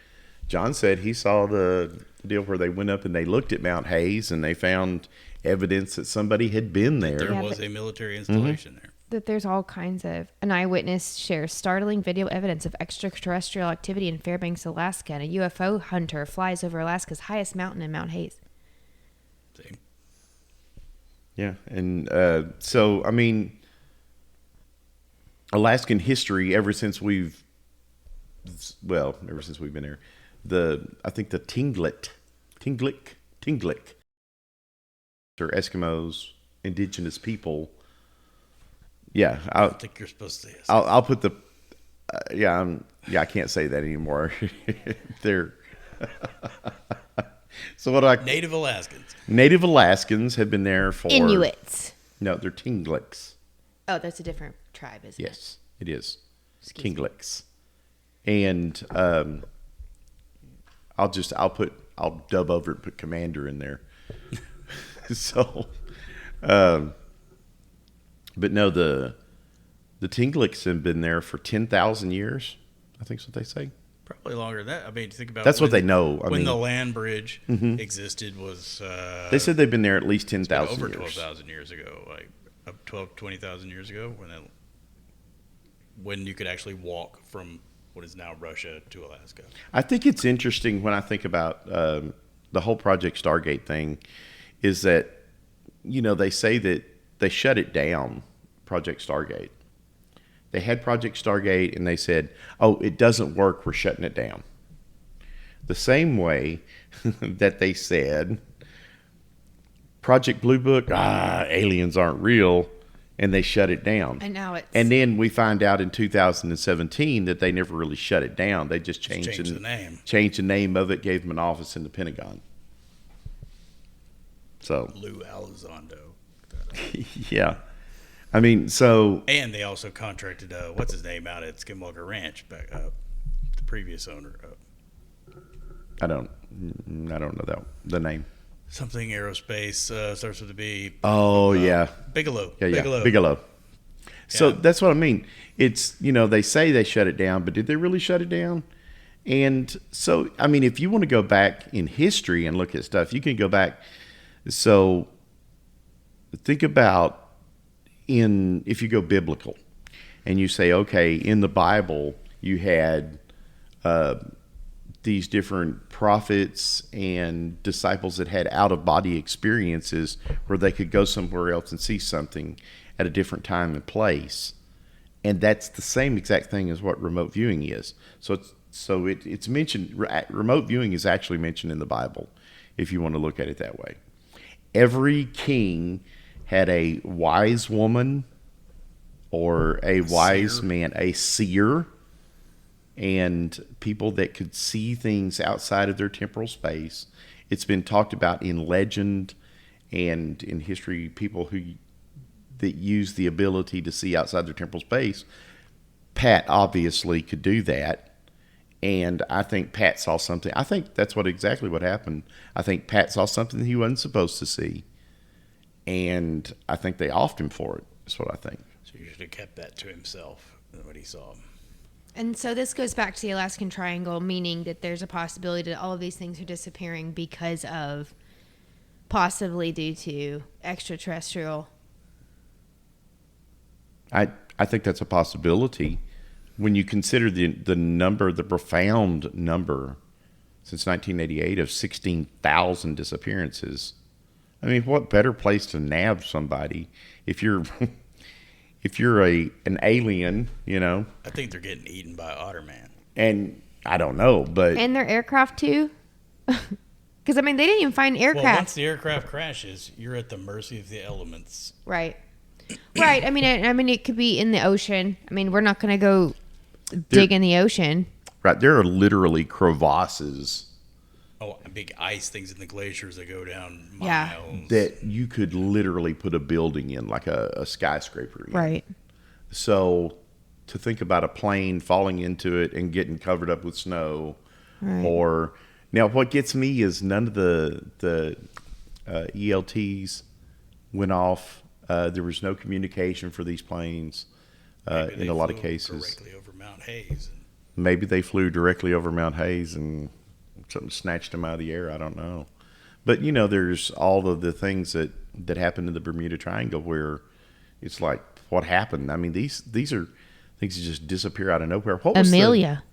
John said he saw the deal where they went up and they looked at Mount Hayes and they found evidence that somebody had been there. There Yeah, was but- a military installation there. That there's all kinds of... An eyewitness shares startling video evidence of extraterrestrial activity in Fairbanks, Alaska, and a UFO hunter flies over Alaska's highest mountain in Mount Hayes. See? Yeah, and so I mean, Alaskan history ever since we've been there. I think the Tlingit are Eskimos, indigenous people. Yeah, I don't think you're supposed to say this. I'll put the I can't say that anymore. They're so what I Native Alaskans. Native Alaskans have been there for Inuits. No, they're Tlingits. Oh, that's a different tribe, isn't it? Yes, it is. Excuse me. Tlingits. And I'll dub over it and put commander in there. So but no, the Tlingits have been there for 10,000 years. I think that's what they say. Probably longer than that. I mean, think about That's what they know. I when mean, the land bridge existed was they said they've been there at least been 10,000 over years. 12,000 years ago, like 20,000 years ago, when you could actually walk from what is now Russia to Alaska. I think it's interesting when I think about the whole Project Stargate thing is that, they say that they shut it down, Project Stargate. They had Project Stargate and they said, oh, it doesn't work, we're shutting it down. The same way that they said, Project Blue Book, aliens aren't real, and they shut it down. And now it's... And then we find out in 2017 that they never really shut it down. They just changed the name. Changed the name of it, gave them an office in the Pentagon. So Lou Elizondo. yeah, I mean, so And they also contracted, what's his name, out at Skinwalker Ranch, back the previous owner. I don't know the name. Something Aerospace, starts with a B. Oh yeah, Bigelow. yeah, Bigelow. Bigelow. So Yeah. that's what I mean. It's, they say they shut it down, but did they really shut it down? And so, I mean, if you want to go back in history and look at stuff, you can go back. So think about if you go biblical and you say, okay, in the Bible, you had these different prophets and disciples that had out of body experiences where they could go somewhere else and see something at a different time and place. And that's the same exact thing as what remote viewing is. So it's mentioned, remote viewing is actually mentioned in the Bible, if you want to look at it that way. Every king had a wise woman or a wise seer. man, a seer, and people that could see things outside of their temporal space. It's been talked about in legend and in history, people that use the ability to see outside their temporal space. Pat obviously could do that. And I think Pat saw something. I think that's exactly what happened. I think Pat saw something he wasn't supposed to see. And I think they offed him for it. That's what I think. So you should have kept that to himself, what he saw. And so this goes back to the Alaskan Triangle, meaning that there's a possibility that all of these things are disappearing because of, possibly due to extraterrestrial. I think that's a possibility. When you consider the profound number since 1988 of 16,000 disappearances, I mean, what better place to nab somebody if you're an alien, I think they're getting eaten by Otter Man. And I don't know, but And their aircraft too? Because, I mean, they didn't even find Well, aircraft. once the aircraft crashes, you're at the mercy of the elements. Right. Right. I mean, it could be in the ocean. I mean, we're not going to go dig in the ocean. right, there are literally crevasses Oh, big ice things in the glaciers that go down Yeah. miles. that you could literally put a building in, like a skyscraper in. Right. So to think about a plane falling into it and getting covered up with snow, Right. or now what gets me is none of the ELTs went off. There was no communication for these planes Maybe in they a lot of flew cases. directly over Mount Hayes. Maybe they flew directly over Mount Hayes and something snatched them out of the air. I don't know. But, there's all of the things that happened in the Bermuda Triangle where it's like, what happened? I mean, these are things that just disappear out of nowhere. What was Amelia.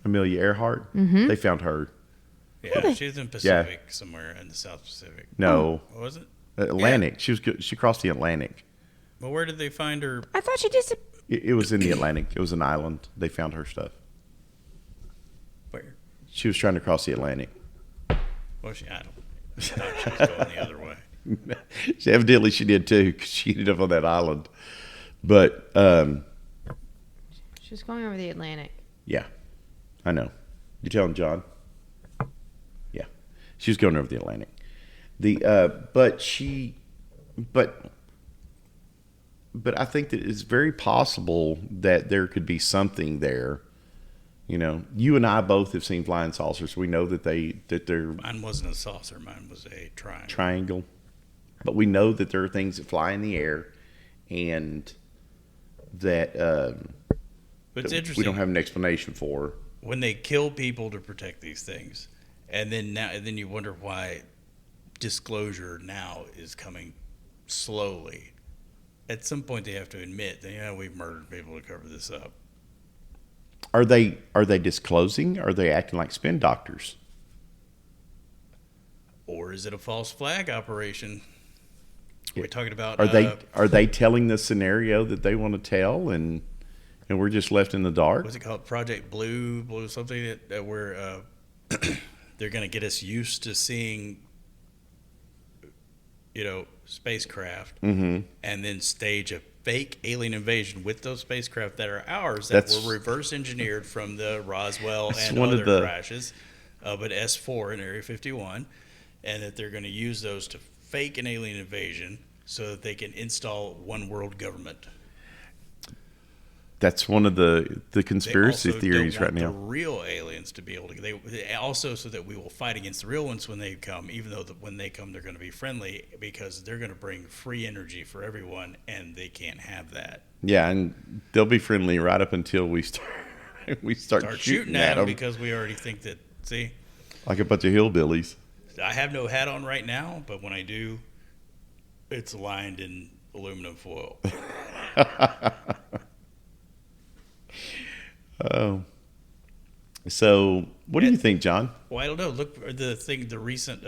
Amelia Earhart? Mm-hmm. They found her. Yeah, she's in Pacific somewhere in the South Pacific. No, What was it? Atlantic. She crossed the Atlantic. Well, where did they find her? I thought she just. It was in the Atlantic. It was an island. They found her stuff. Where? She was trying to cross the Atlantic. Well, I thought she was going the other way. Evidently, she did too, because she ended up on that island. But She was going over the Atlantic. yeah, I know. You telling John? Yeah, she was going over the Atlantic. But I think that it's very possible that there could be something there. You and I both have seen flying saucers. We know that they're Mine wasn't a saucer. Mine was a triangle. triangle, but we know that there are things that fly in the air, and that But it's that interesting. we don't have an explanation for. When they kill people to protect these things, and then you wonder why disclosure now is coming slowly. At some point, they have to admit that we've murdered people to cover this up. Are they disclosing? Are they acting like spin doctors? Or is it a false flag operation? We're talking about. Are they telling the scenario that they want to tell, and we're just left in the dark? What's it called? Project Blue something that we're they're going to get us used to seeing, spacecraft, Mm-hmm. and then stage a fake alien invasion with those spacecraft that are ours that were reverse engineered from the Roswell and one of other the- crashes, but S4 in Area 51, and that they're going to use those to fake an alien invasion so that they can install one world government. That's one of the conspiracy They also theories don't right want now. the real aliens to be able to. They also so that we will fight against the real ones when they come. Even though when they come, they're going to be friendly because they're going to bring free energy for everyone, and they can't have that. Yeah, and they'll be friendly right up until we start shooting at them because we already think that. See, like a bunch of hillbillies. I have no hat on right now, but when I do, it's lined in aluminum foil. Oh. So, what do you think, John? Well, I don't know. Look, the recent.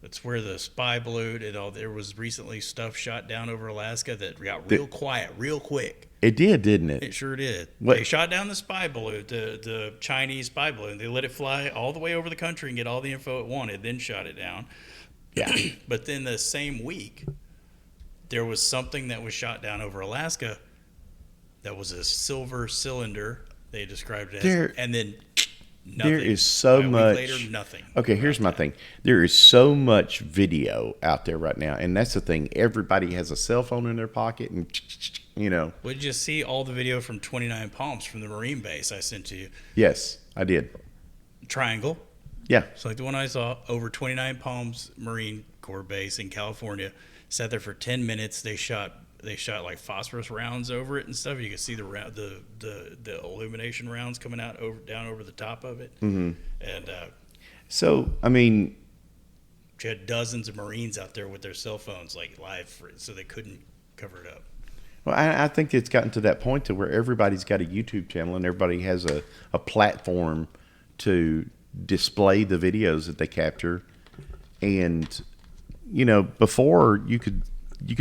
That's where the spy balloon and all. There was recently stuff shot down over Alaska that got real quiet, real quick. It did, didn't it? It sure did. What? They shot down the spy balloon, the Chinese spy balloon. They let it fly all the way over the country and get all the info it wanted, then shot it down. Yeah. But then the same week, there was something that was shot down over Alaska that was a silver cylinder. They described it as, and then nothing. There is so much. Later, nothing. Okay, here's my thing. There is so much video out there right now, and that's the thing. Everybody has a cell phone in their pocket, and Would you just see all the video from 29 Palms from the Marine base I sent to you? Yes, I did. Triangle. Yeah. So like the one I saw over 29 Palms Marine Corps base in California. Sat there for 10 minutes. They shot like phosphorus rounds over it and stuff. You could see the illumination rounds coming out down over the top of it. Mm-hmm. And so, I mean, you had dozens of Marines out there with their cell phones like live, so they couldn't cover it up. well, I think it's gotten to that point to where everybody's got a YouTube channel and everybody has a platform to display the videos that they capture. And before you could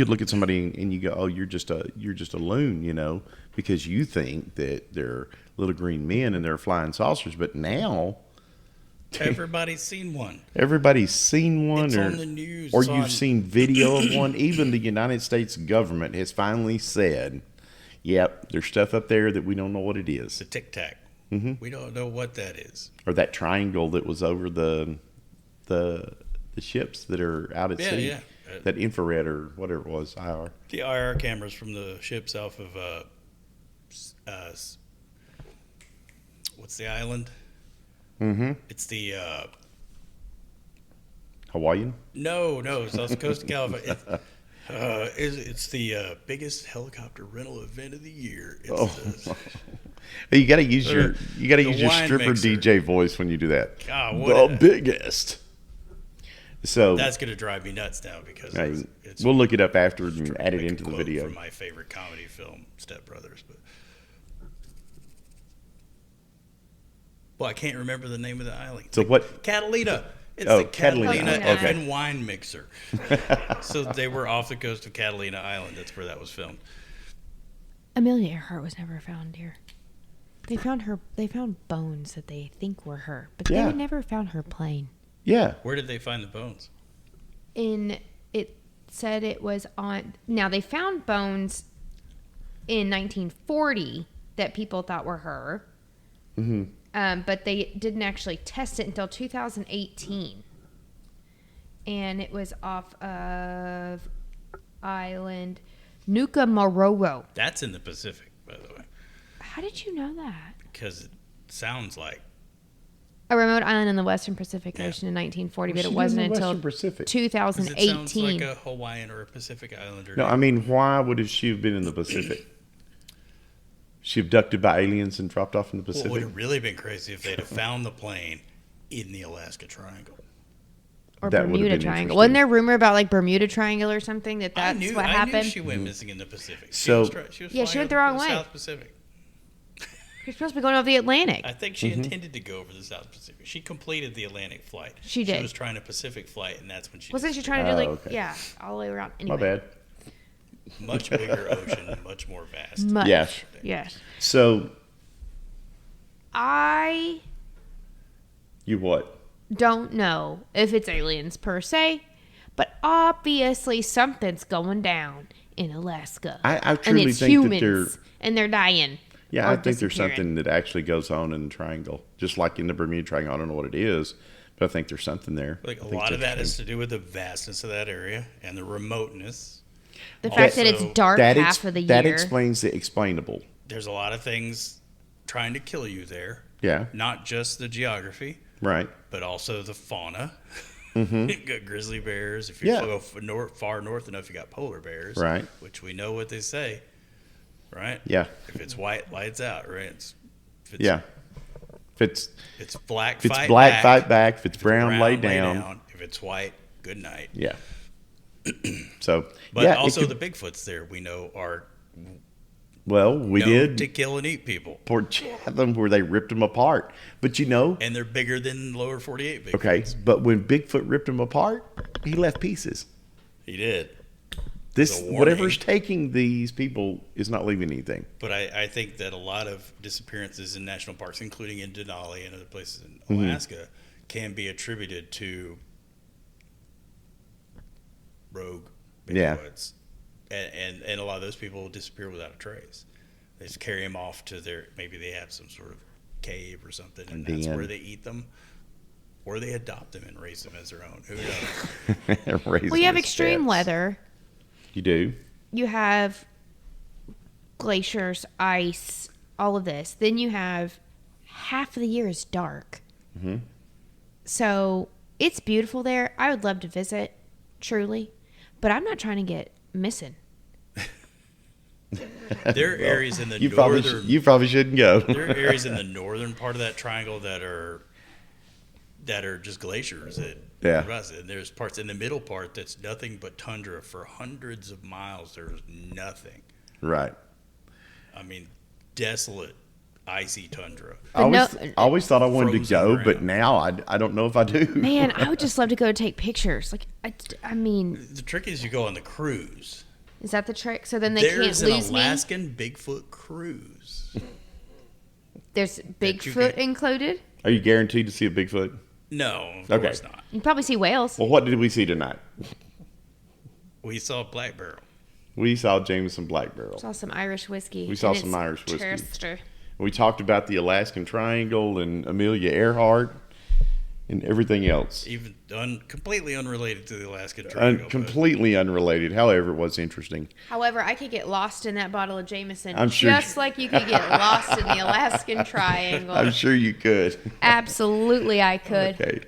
look at somebody and you go, oh, you're just a loon, because you think that they're little green men and they're flying saucers. But now everybody's seen one. Everybody's seen one, it's on the news, or you've seen video of one. Even the United States government has finally said, "Yep, there's stuff up there that we don't know what it is." The Tic Tac. Mm-hmm. We don't know what that is. Or that triangle that was over the ships that are out at sea. Yeah. That infrared or whatever it was, IR. The IR cameras from the ships off of what's the island? Mm-hmm. It's the Hawaiian? No, it's off the coast of California. It's the biggest helicopter rental event of the year. It's You got to use your wine stripper mixer. DJ voice when you do that. God, biggest. So that's going to drive me nuts now because it's we'll look it up afterwards and add it like a into the quote video. from my favorite comedy film, Step Brothers. Well, I can't remember the name of the island. So what? Catalina. It's Oh, the Catalina Catalina. effing wine mixer. So they were off the coast of Catalina Island. That's where that was filmed. Amelia Earhart was never found here. They found bones that they think were her, but Yeah. they never found her plane. Yeah. Where did they find the bones? It said it was on. Now they found bones in 1940 that people thought were her. Mm-hmm. But they didn't actually test it until 2018. And it was off of island Nuka Maroro. That's in the Pacific, by the way. How did you know that? Because it sounds like A remote island in the Western Pacific Yeah. Ocean in 1940, but She it did wasn't in the until Western Pacific. 2018. it sounds like a Hawaiian or a Pacific Islander. No, I mean, why would she have been in the Pacific? She abducted by aliens and dropped off in the Well, it Pacific? would have really been crazy if they'd have found the plane in the Alaska Triangle. Or That would've Bermuda been Triangle. interesting. Wasn't there rumor about like Bermuda Triangle or something that's what I knew happened? she went missing in the Pacific. So- she was Yeah, she flying went the over wrong way. South Pacific. You're supposed to be going over the Atlantic. I think she intended to go over the South Pacific. She completed the Atlantic flight. She did. She was trying a Pacific flight, and that's when she Wasn't she disappeared. trying to do Oh, like, okay. yeah, all the way around? Anyway. My bad. Much bigger ocean, much more vast. Much. Yes. Yes. So, I you what? don't know if it's aliens per se, but obviously something's going down in Alaska. I and truly it's think humans, that they're... and they're dying. Yeah, or I think there's disappearing. something that actually goes on in the triangle, just like in the Bermuda Triangle. I don't know what it is, But I think there's something there. Like I a think lot of that there's- has to do with the vastness of that area and the remoteness. The fact that it's Also, dark that half of the year. That explains the explainable. There's a lot of things trying to kill you there. Yeah. Not just the geography, Right. but also the fauna. Mm-hmm. You got grizzly bears. If you Yeah. go far north enough, you got polar bears. Right. Which we know what they say. Right? Yeah. If it's white, lights out, right? If it's, Yeah. If it's black, it's fight black, back. fight back. If it's If brown, lay down. If it's white, good night. Yeah. So, But yeah, also could, the Bigfoots there we know are well, we known did to kill and eat people. Port Chatham where they ripped them apart. But And they're bigger than lower 48 Bigfoots. okay, but when Bigfoot ripped them apart, he left pieces. He did. This It's a warning. whatever's taking these people is not leaving anything. But I think that a lot of disappearances in national parks, including in Denali and other places in Mm-hmm. Alaska, can be attributed to rogue Yeah. Bigfoots. And a lot of those people disappear without a trace. They just carry them off to maybe they have some sort of cave or something, and that's Den. where they eat them. Or they adopt them and raise them as their own. Who knows? Well, you have extreme weather. You do. You have glaciers, ice, all of this. Then you have half of the year is dark. Mm-hmm. So it's beautiful there. I would love to visit, truly. But I'm not trying to get missing. There are areas in the You northern probably shouldn't go. there are areas in the northern part of that triangle that are just glaciers. Yeah. And there's parts in the middle part that's nothing but tundra for hundreds of miles. There's nothing. Right. I mean, desolate, icy tundra. I always thought I wanted to Frozen go, ground. but now I don't know if I do. Man, I would just love to go take pictures. Like, I mean, The trick is you go on the cruise. is that the trick? So then they There's can't an lose me? Alaskan Bigfoot cruise. There's you Bigfoot can- included? Are you guaranteed to see a Bigfoot? No, of Okay. course not. You can probably see whales. Well, what did we see tonight? We saw black barrel. We saw Jameson Black Barrel. Saw some Irish whiskey. We saw and some it's Irish whiskey. Chester. We talked about the Alaskan Triangle and Amelia Earhart and everything else. Even completely unrelated to the Alaskan Triangle. but- Completely unrelated. However, it was interesting. However, I could get lost in that bottle of Jameson I'm sure- just like you could get lost in the Alaskan Triangle. I'm sure you could. Absolutely, I could. Okay.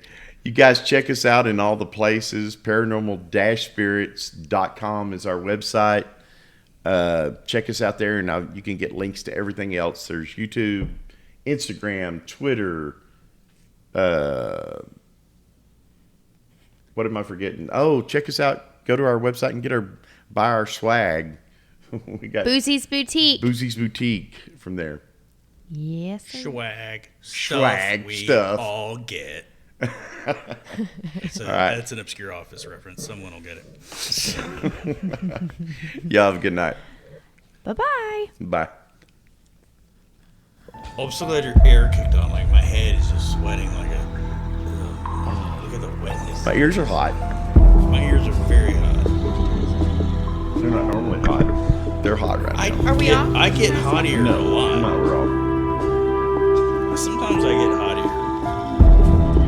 You guys check us out in all the places. Paranormal-spirits.com is our website. Check us out there, and you can get links to everything else. There's YouTube, Instagram, Twitter. What am I forgetting? Oh, check us out. Go to our website and buy our swag. We got Boozy's Boutique. Boozy's Boutique from there. Yes. sir. Swag Swag we stuff. all get. So right. that's an obscure Office reference. Someone will get it. Y'all have a good night. Bye-bye. Bye. Oh, I'm so glad your air kicked on. Like my head is just sweating like a. Look at the wetness. My ears are hot. My ears are very hot. They're not normally hot. They're hot right now. Are we off? I get hot ear a lot. No, we're off. Sometimes I get hot ear.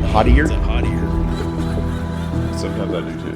Hot ear? It's a hot ear. Sometimes I do too.